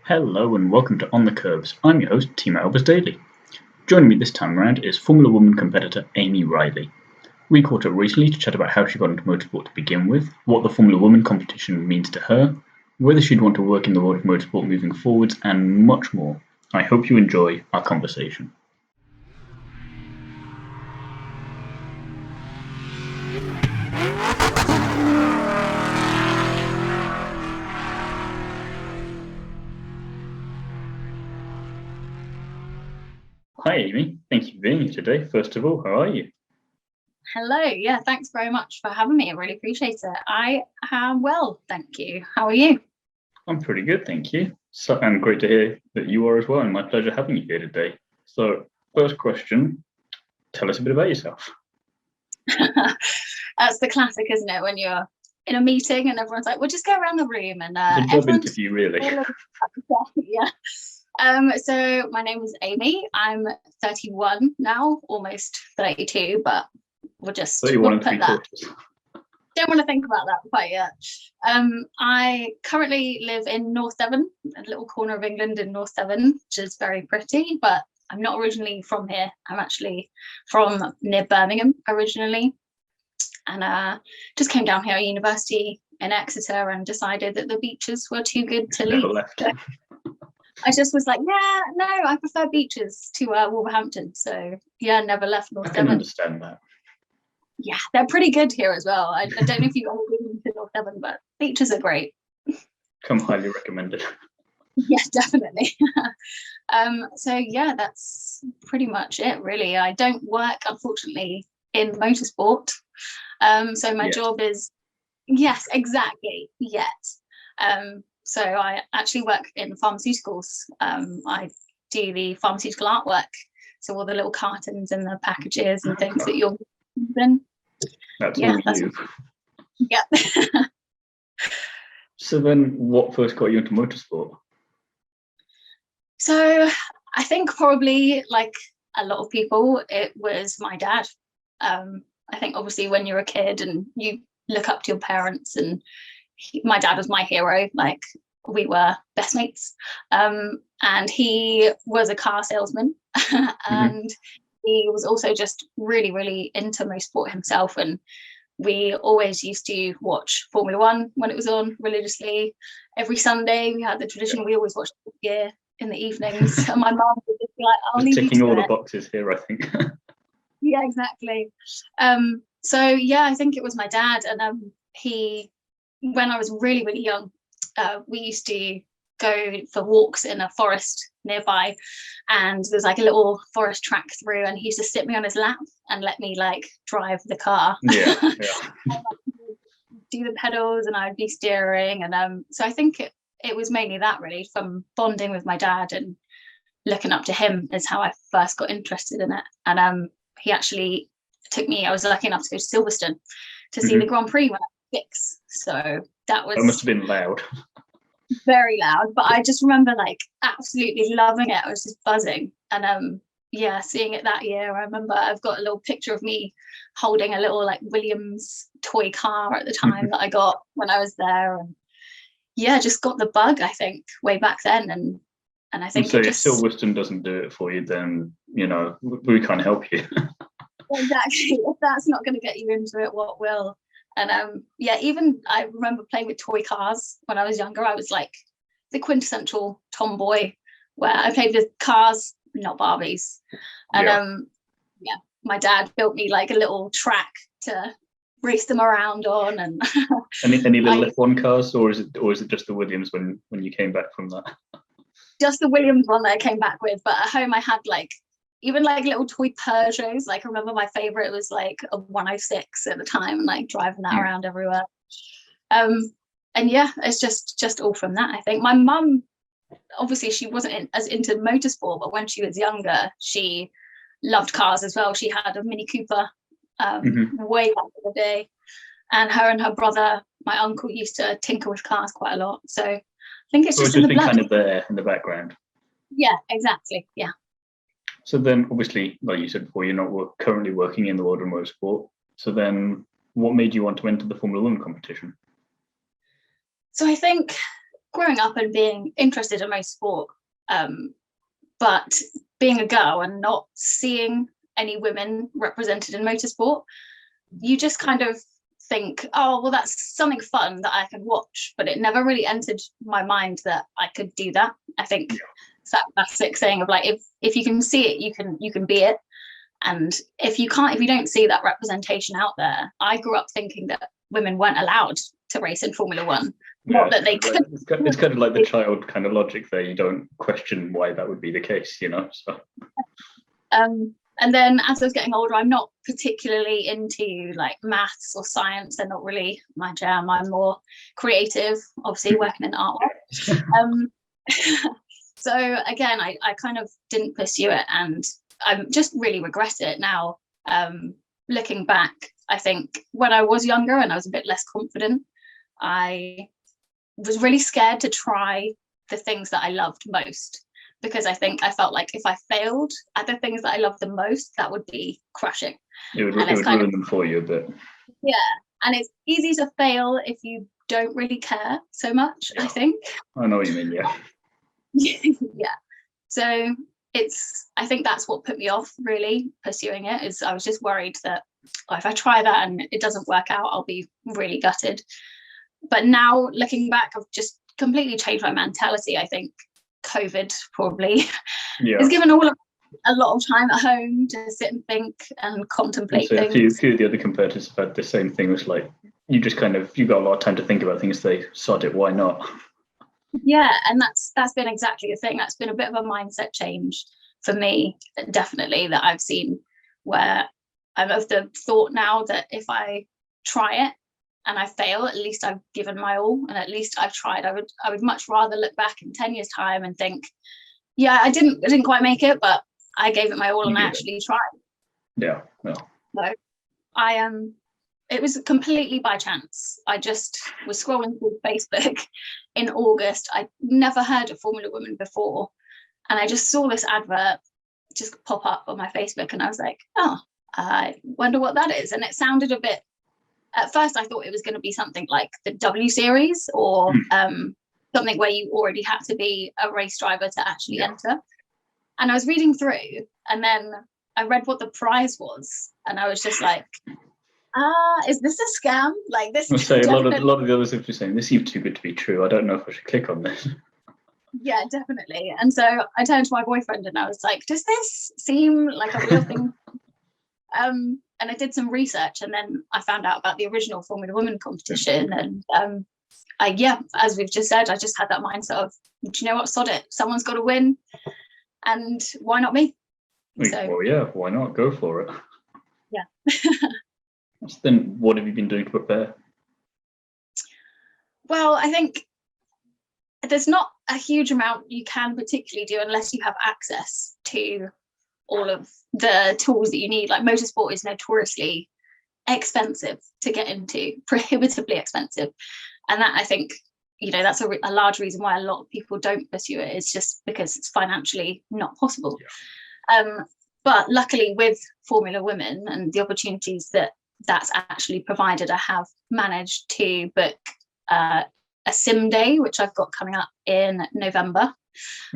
Hello and welcome to On the Kerbs. I'm your host, Team Albers Daily. Joining me this time around is Formula Woman competitor Amy Riley. We caught up recently to chat about how she got into motorsport to begin with, what the Formula Woman competition means to her, whether she'd want to work in the world of motorsport moving forwards, and much more. I hope you enjoy our conversation. Hi Amy, thank you for being here today. First of all, how are you? Hello, yeah, thanks very much for having me. I really appreciate it. I am well, thank you. How are you? I'm pretty good, thank you. And great to hear that you are as well, and my pleasure having you here today. So, first question, tell us a bit about yourself. That's the classic, isn't it? When you're in a meeting and everyone's like, "We'll just go around the room," and It's a job interview, really. Yeah. So my name is Amy. I'm 31 now, almost 32, but we'll Put that. Don't want to think about that quite yet. I currently live in North Devon, a little corner of England in North Devon, which is very pretty, but I'm not originally from here. I'm actually from near Birmingham originally, and just came down here at university in Exeter and decided that the beaches were too good to leave. I just was like, yeah, no, I prefer beaches to Wolverhampton. So yeah, never left North Devon. I can understand that. Yeah, they're pretty good here as well. I don't know if you've ever been to North Devon, but beaches are great. Come highly recommended. Yeah, definitely. So yeah, that's pretty much it, really. I don't work, unfortunately, in motorsport. So my job is, yes, exactly, yet. So I actually work in pharmaceuticals. I do the pharmaceutical artwork, so all the little cartons and the packages and things that you're using. That's all you. Yeah. So then, what first got you into motorsport? So I think probably like a lot of people, it was my dad. I think obviously when you're a kid and you look up to your parents, and my dad was my hero. Like, we were best mates, and he was a car salesman and he was also just really, really into motorsport himself. And we always used to watch Formula One when it was on religiously. Every Sunday we had the tradition, we always watched Top Gear in the evenings. And my mum would just be like, I'll leave ticking you to all it. The boxes here, I think. Yeah, exactly. So yeah, I think it was my dad. And he, when I was really, really young, we used to go for walks in a forest nearby, and there's like a little forest track through, and he used to sit me on his lap and let me like drive the car. Yeah. Do the pedals and I'd be steering. And so I think it was mainly that, really, from bonding with my dad and looking up to him is how I first got interested in it. And he actually took me, I was lucky enough to go to Silverstone to see the Grand Prix when I was 6. So that must have been loud. Very loud, but I just remember like absolutely loving it. I was just buzzing. And yeah, seeing it that year, I remember I've got a little picture of me holding a little like Williams toy car at the time that I got when I was there. And yeah, just got the bug, I think, way back then. And I think so if Silverstone doesn't do it for you, then we can't help you. Exactly. If that's not going to get you into it, what will? And yeah, even I remember playing with toy cars when I was younger. I was like the quintessential tomboy, where I played with cars, not Barbies. And yeah, my dad built me like a little track to race them around on. And any little F1 cars, or is it just the Williams when you came back from that? Just the Williams one that I came back with. But at home I had like even like little toy Peugeots. Like, I remember my favorite was like a 106 at the time, and like driving that around everywhere. And yeah, it's just all from that. I think my mum, obviously she wasn't as into motorsport, but when she was younger, she loved cars as well. She had a Mini Cooper way back in the day, and her brother, my uncle, used to tinker with cars quite a lot. So I think it's just in the blood. Kind of there in the background. Yeah, exactly. Yeah. So then, obviously, like you said before, you're not currently working in the world of motorsport. So then, what made you want to enter the Formula One competition? So I think growing up and being interested in motorsport, but being a girl and not seeing any women represented in motorsport, you just kind of think, oh, well, that's something fun that I can watch. But it never really entered my mind that I could do that. I think it's that classic saying of like, if you can see it, you can be it. And if you don't see that representation out there, I grew up thinking that women weren't allowed to race in Formula One. Not that they could. It's kind of like the child kind of logic there. You don't question why that would be the case, you know. So. And then as I was getting older, I'm not particularly into like maths or science. They're not really my jam. I'm more creative, obviously working in art. So again, I kind of didn't pursue it, and I just really regret it now. Looking back, I think when I was younger and I was a bit less confident, I was really scared to try the things that I loved most, because I felt like if I failed at the things that I loved the most, that would be crushing. It would ruin them for you a bit. Yeah, and it's easy to fail if you don't really care so much, I think. I know what you mean, yeah. Yeah. So I think that's what put me off really pursuing it, is I was just worried that if I try that and it doesn't work out, I'll be really gutted. But now looking back, I've just completely changed my mentality. I think COVID probably has given a lot of time at home to sit and think and contemplate things. A few of the other competitors have had the same thing. It's like you just you got a lot of time to think about things. They sod it, why not? Yeah, and that's been exactly the thing. That's been a bit of a mindset change for me, definitely, that I've seen, where I'm of the thought now that if I try it and I fail, at least I've given my all, and at least I've tried. I would much rather look back in 10 years' time and think, yeah, I didn't quite make it, but I gave it my all and I actually tried. Yeah. So it was completely by chance. I just was scrolling through Facebook in August. I'd never heard of Formula Women before, and I just saw this advert just pop up on my Facebook, and I was like, oh, I wonder what that is. And it sounded a bit, at first I thought it was going to be something like the W Series or something where you already had to be a race driver to actually enter. And I was reading through, and then I read what the prize was, and I was just like, is this a scam? Like this? I'll say a lot of the others have been saying this seems too good to be true. I don't know if I should click on this. Yeah, definitely. And so I turned to my boyfriend and I was like, does this seem like a real thing? And I did some research, and then I found out about the original Formula Women competition. And as we've just said, I just had that mindset of, do you know what, sod it. Someone's got to win, and why not me? Well, yeah, why not? Go for it. Yeah. So then what have you been doing to prepare? Well, I think there's not a huge amount you can particularly do unless you have access to all of the tools that you need. Like motorsport is notoriously expensive to get into, prohibitively expensive. And that, I think, that's a large reason why a lot of people don't pursue it, is just because it's financially not possible. Yeah. But luckily with Formula Women and the opportunities that's actually provided, I have managed to book a sim day, which I've got coming up in November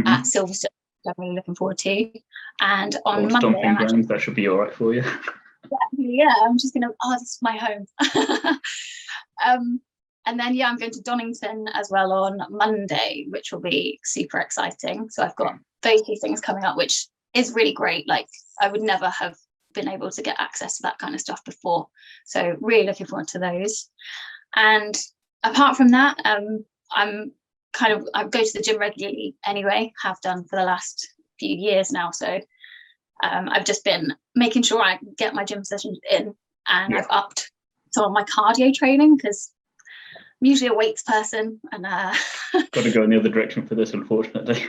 at Silverstone. I'm really looking forward to. And on Monday, that should be all right for you. Yeah, I'm just gonna. This is my home. And then I'm going to Donington as well on Monday, which will be super exciting. So I've got those two things coming up, which is really great. Like I would never have been able to get access to that kind of stuff before. So really looking forward to those. And apart from that, I go to the gym regularly anyway, have done for the last few years now. So I've just been making sure I get my gym sessions in, and I've upped some of my cardio training, because I'm usually a weights person, and got to go in the other direction for this, unfortunately.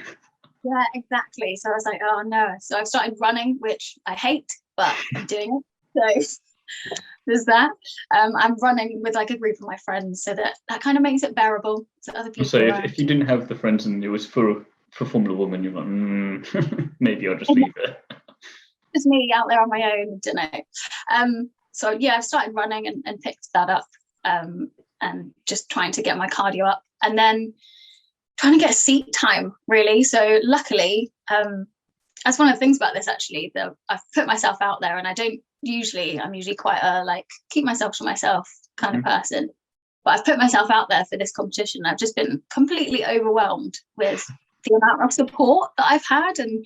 Yeah, exactly. So I was like, oh no. So I've started running, which I hate, but I'm doing it. So there's that. I'm running with like a group of my friends, so that kind of makes it bearable to other people. So if you didn't have the friends and it was for Formula Women, you're like, maybe I'll just leave it. Just me out there on my own, don't know. So I've started running and picked that up, and just trying to get my cardio up. And then trying to get seat time, really. So luckily, that's one of the things about this, actually, that I've put myself out there, and I'm usually quite a like keep myself to myself kind of person. But I've put myself out there for this competition. I've just been completely overwhelmed with the amount of support that I've had, and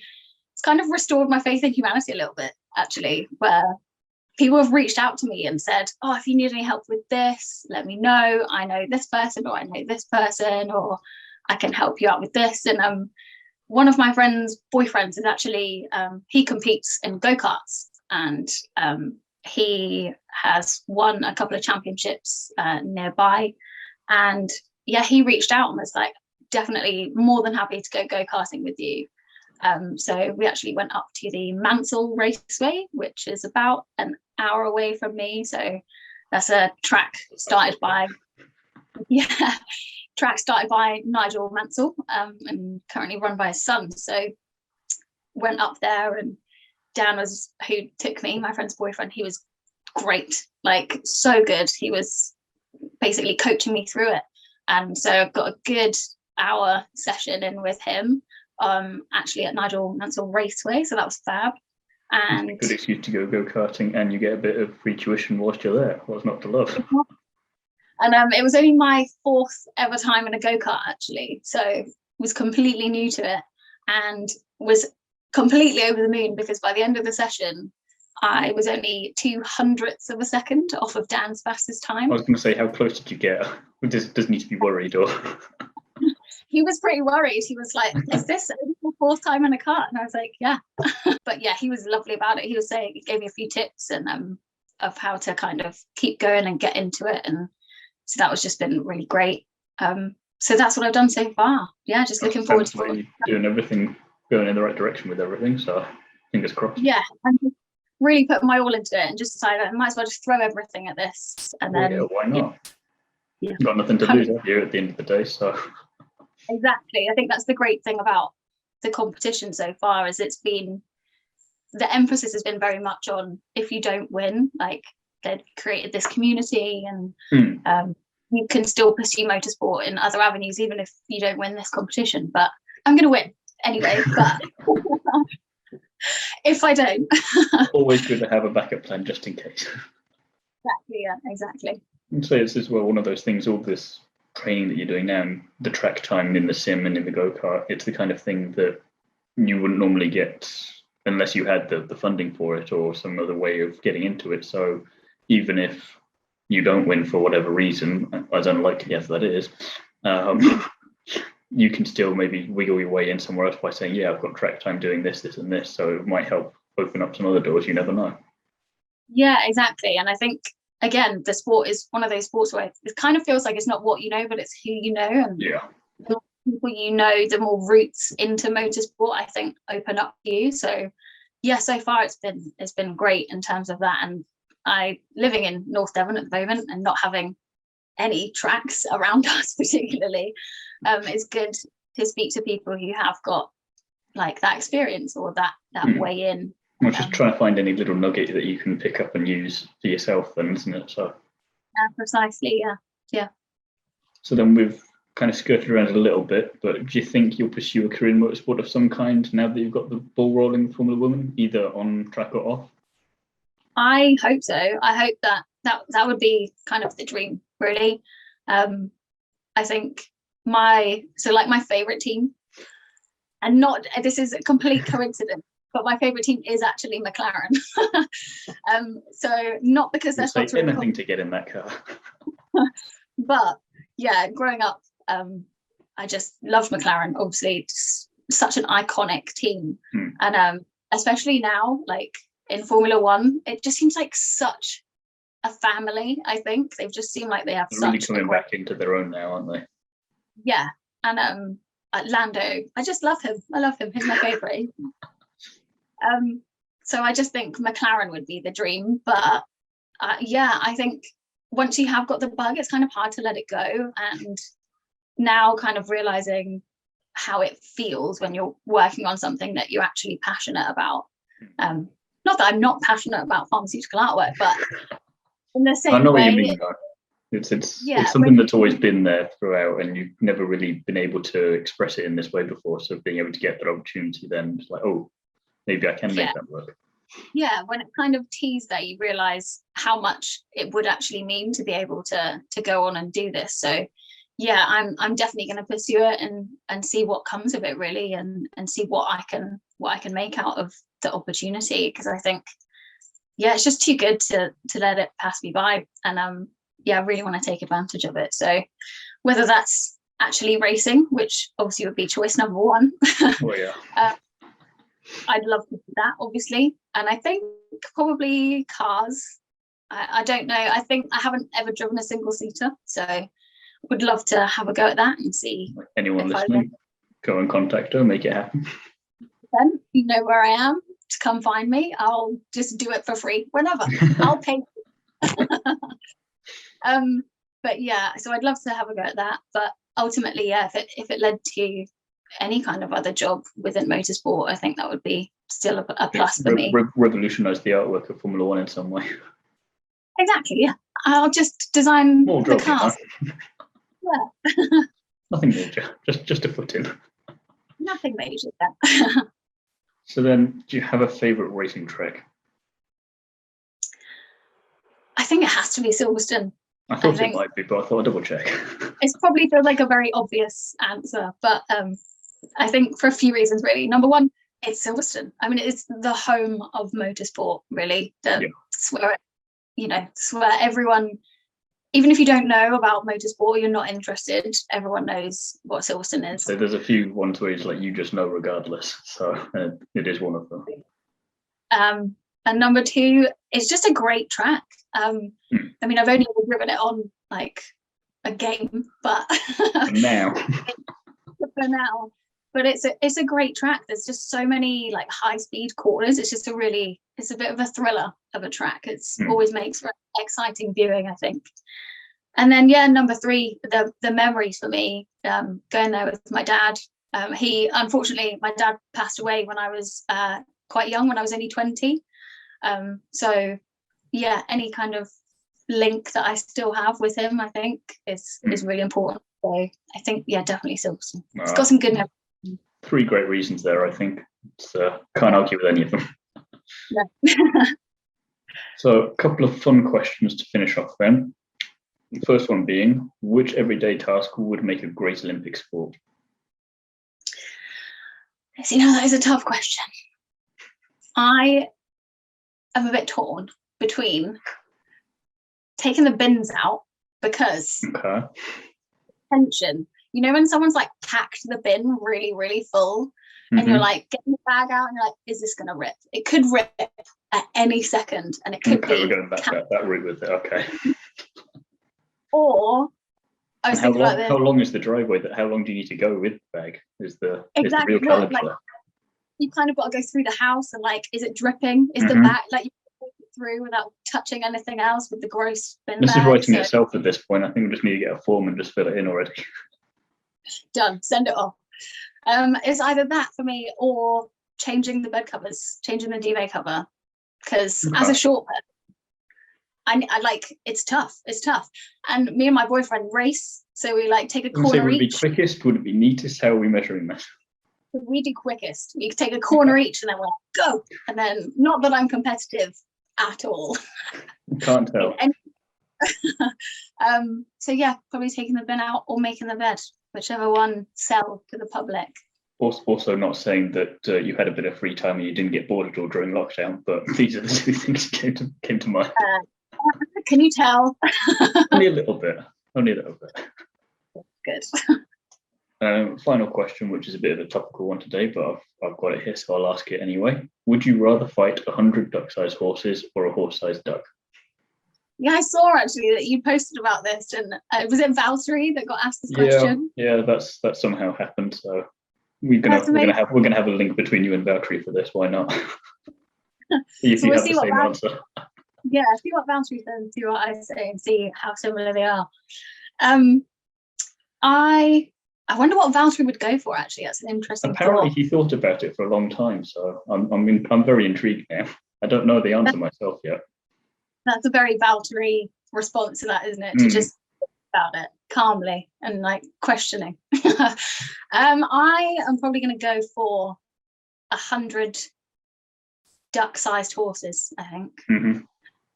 it's kind of restored my faith in humanity a little bit, actually, where people have reached out to me and said, oh, if you need any help with this, let me know. I know this person, or I know this person, or I can help you out with this. And one of my friend's boyfriends is actually, he competes in go-karts, and he has won a couple of championships nearby. And yeah, he reached out and was like, definitely more than happy to go-karting with you. So we actually went up to the Mansell Raceway, which is about an hour away from me. So that's a track started by Nigel Mansell, and currently run by his son. So went up there, and Dan was who took me, my friend's boyfriend. He was great, like so good. He was basically coaching me through it. And so I've got a good hour session in with him, actually at Nigel Mansell Raceway. So that was fab. And good excuse to go karting, and you get a bit of free tuition whilst you're there. What's not to love? And it was only my 4th ever time in a go-kart, actually. So was completely new to it, and was completely over the moon, because by the end of the session, I was only 200ths of a second off of Dan's fastest time. I was going to say, how close did you get? Does need to be worried, or? He was pretty worried. He was like, is this your 4th time in a kart? And I was like, yeah. But yeah, he was lovely about it. He gave me a few tips and of how to kind of keep going and get into it. And so that was just been really great. So that's what I've done so far. Yeah, just looking forward to it. Doing everything, going in the right direction with everything. So fingers crossed. Yeah, I'm just really putting my all into it, and just decided I might as well just throw everything at this. And then, yeah, why not? Yeah. You've got nothing to lose here at the end of the day. So exactly, I think that's the great thing about the competition so far, is the emphasis has been very much on, if you don't win, like they've created this community, and you can still pursue motorsport in other avenues even if you don't win this competition. But I'm going to win anyway. But if I don't, always good to have a backup plan just in case. Exactly. Yeah, exactly. I'd say it's as well one of those things. All this training that you're doing now, and the track time in the sim and in the go-kart, it's the kind of thing that you wouldn't normally get unless you had the funding for it or some other way of getting into it. So even if you don't win for whatever reason, as unlikely as that is, you can still maybe wiggle your way in somewhere else by saying, yeah, I've got track time doing this, this and this. So it might help open up some other doors. You never know. Yeah, exactly. And I think, again, the sport is one of those sports where it kind of feels like it's not what you know, but it's who you know. And yeah, the more people you know, the more routes into motorsport, I think, open up to you. So yeah, so far it's been great in terms of that. And living in North Devon at the moment and not having any tracks around us particularly, it's good to speak to people who have got like that experience or that way in. Well, just try to find any little nugget that you can pick up and use for yourself then, isn't it? So precisely, yeah. So then we've kind of skirted around it a little bit, but do you think you'll pursue a career in motorsport of some kind now that you've got the ball rolling with Formula Woman, either on track or off? I hope so. I hope that would be kind of the dream, really. I think my favorite team, and this is a complete coincidence, but my favorite team is actually McLaren. So not because they're sponsoring anything to get in that car. But yeah, growing up, I just loved McLaren. Obviously, it's such an iconic team, and especially now, like in Formula One, it just seems like such a family. I think they've just seemed like they have They're really coming back into their own now, aren't they? Yeah, and Lando, I just love him. I love him. He's my favorite. So I just think McLaren would be the dream. But yeah, I think once you have got the bug, it's kind of hard to let it go. And now kind of realizing how it feels when you're working on something that you're actually passionate about. Not that I'm not passionate about pharmaceutical artwork, but in the same way, It's Yeah, something that's always been there throughout, and you've never really been able to express it in this way before. So being able to get that opportunity, then it's like, oh, maybe I can make that work. Yeah, when it kind of teased that, you realize how much it would actually mean to be able to go on and do this. So yeah, I'm definitely going to pursue it and see what comes of it, really, and see what I can make out of the opportunity, because I think, yeah, it's just too good to let it pass me by. And yeah, I really want to take advantage of it. So whether that's actually racing, which obviously would be choice number one. Oh yeah. I'd love to do that, obviously. And I think probably cars. I don't know. I think I haven't ever driven a single seater, so would love to have a go at that and see. Anyone listening, go and contact her, make it happen. Then you know where I am to come find me. I'll just do it for free whenever. I'll pay. But yeah, so I'd love to have a go at that. But ultimately, yeah, if it led to any kind of other job within motorsport, I think that would be still a plus for me. Revolutionise the artwork of Formula One in some way. Exactly, yeah. I'll just design More the job, cars. Yeah. Nothing major, just a foot in. Nothing major. Yeah. So then, do you have a favourite racing track? I think it has to be Silverstone. I thought it might be, but I thought I'd double check. It's probably feels like a very obvious answer, but I think for a few reasons, really. Number one, it's Silverstone. I mean, it's the home of motorsport, really. It's where, it's where everyone, even if you don't know about motorsport, you're not interested, everyone knows what Silverstone is. So there's a few ones where it's like you just know regardless. So it is one of them. And number two, it's just a great track. I mean, I've only ever driven it on like a game, but for now. But it's a great track. There's just so many like high speed corners. It's a bit of a thriller of a track. It's always makes for exciting viewing, I think. And then number three, the memories for me, going there with my dad. Unfortunately, my dad passed away when I was quite young, when I was only 20. So yeah, any kind of link that I still have with him, I think is really important. So I think, definitely Silverstone. It's got some good memories. 3 great reasons there, I think. Can't argue with any of them. No. So a couple of fun questions to finish off then. The first one being, which everyday task would make a great Olympic sport? See, now that is a tough question. I am a bit torn between taking the bins out, because tension, when someone's like packed the bin really, really full, and you're like getting the bag out and you're like, is this gonna rip? It could rip at any second, and it could be. We're going that route with it. Okay. Or I was thinking about this. How long is the driveway? How long do you need to go with the bag? Is the real challenge there. You kind of got to go through the house, and like, is it dripping? Is the bag like you can walk it through without touching anything else with the gross bin This bag, is writing itself at this point. I think we just need to get a form and just fill it in already. Done. Send it off. It's either that for me, or changing the bed covers, changing the duvet cover, because as a short person, I like, it's tough. And me and my boyfriend race, so we like take a corner would it each. Be quickest? Would it be neatest? How are we measuring this? We do quickest. We take a corner each, and then we're like, go. And then, not that I'm competitive at all. Can't tell. So yeah, probably taking the bin out or making the bed, whichever one sells to the public. Also, not saying that you had a bit of free time and you didn't get bored at all during lockdown, but these are the 2 things that came to mind. Can you tell? Only a little bit. Good. Final question, which is a bit of a topical one today, but I've got it here, so I'll ask it anyway. Would you rather fight 100 duck-sized horses or a horse-sized duck? Yeah, I saw actually that you posted about this, and was it Valtteri that got asked this question? Yeah, that somehow happened. So we're gonna have a link between you and Valtteri for this. Why not? If you have the same answer. Yeah, see what Valtteri says and see what I say, and see how similar they are. I wonder what Valtteri would go for. Actually, that's an interesting. Apparently, he thought about it for a long time, so I'm very intrigued now. I don't know the answer myself yet. That's a very Valtteri response to that, isn't it? To just about it calmly and like questioning. I am probably going to go for 100 duck-sized horses, I think.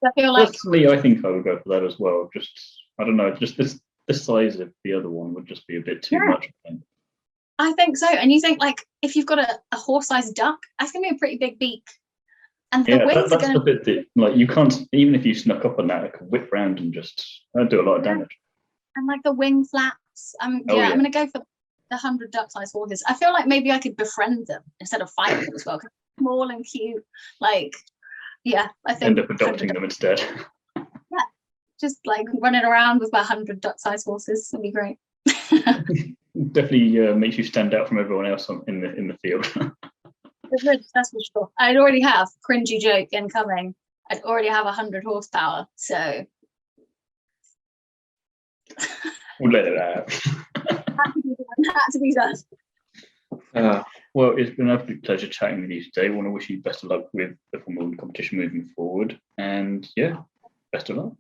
I feel like personally, I think I would go for that as well. Just I don't know, just the size of the other one would just be a bit too much. I think so. And you think like if you've got a horse-sized duck, that's gonna be a pretty big beak. And the wings are that's the bit that like you can't, even if you snuck up on that, it could whip round and just do a lot of damage. And like the wing flaps. I'm gonna go for the 100 duck-sized horses. I feel like maybe I could befriend them instead of fight them as well. Cause they're small and cute. Like, yeah, I think end up adopting them instead. Yeah, just like running around with about 100 duck-sized horses would be great. Definitely makes you stand out from everyone else in the field. That's for sure. I'd already have cringy joke incoming. I'd already have 100 horsepower, so we'll let it out. Had to be done. Well, it's been an absolute pleasure chatting with you today. I want to wish you best of luck with the Formula 1 competition moving forward, and yeah, best of luck.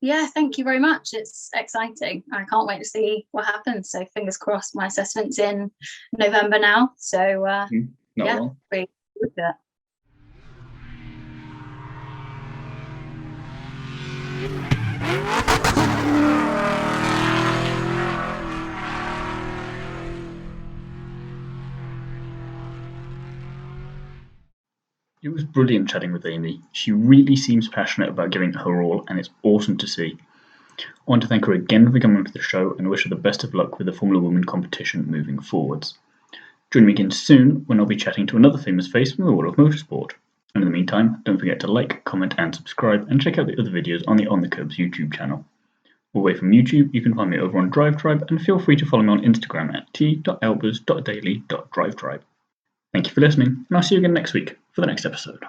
Yeah, thank you very much. It's exciting. I can't wait to see what happens. So fingers crossed. My assessment's in November now. So yeah, really good with it. It was brilliant chatting with Amy. She really seems passionate about giving her all, and it's awesome to see. I want to thank her again for coming to the show and wish her the best of luck with the Formula Women competition moving forwards. Join me again soon when I'll be chatting to another famous face from the world of motorsport. And in the meantime, don't forget to like, comment and subscribe, and check out the other videos on the Kerbs YouTube channel. Away from YouTube, you can find me over on DriveTribe, and feel free to follow me on Instagram at t.elbers.daily.drivetribe. Thank you for listening, and I'll see you again next week for the next episode.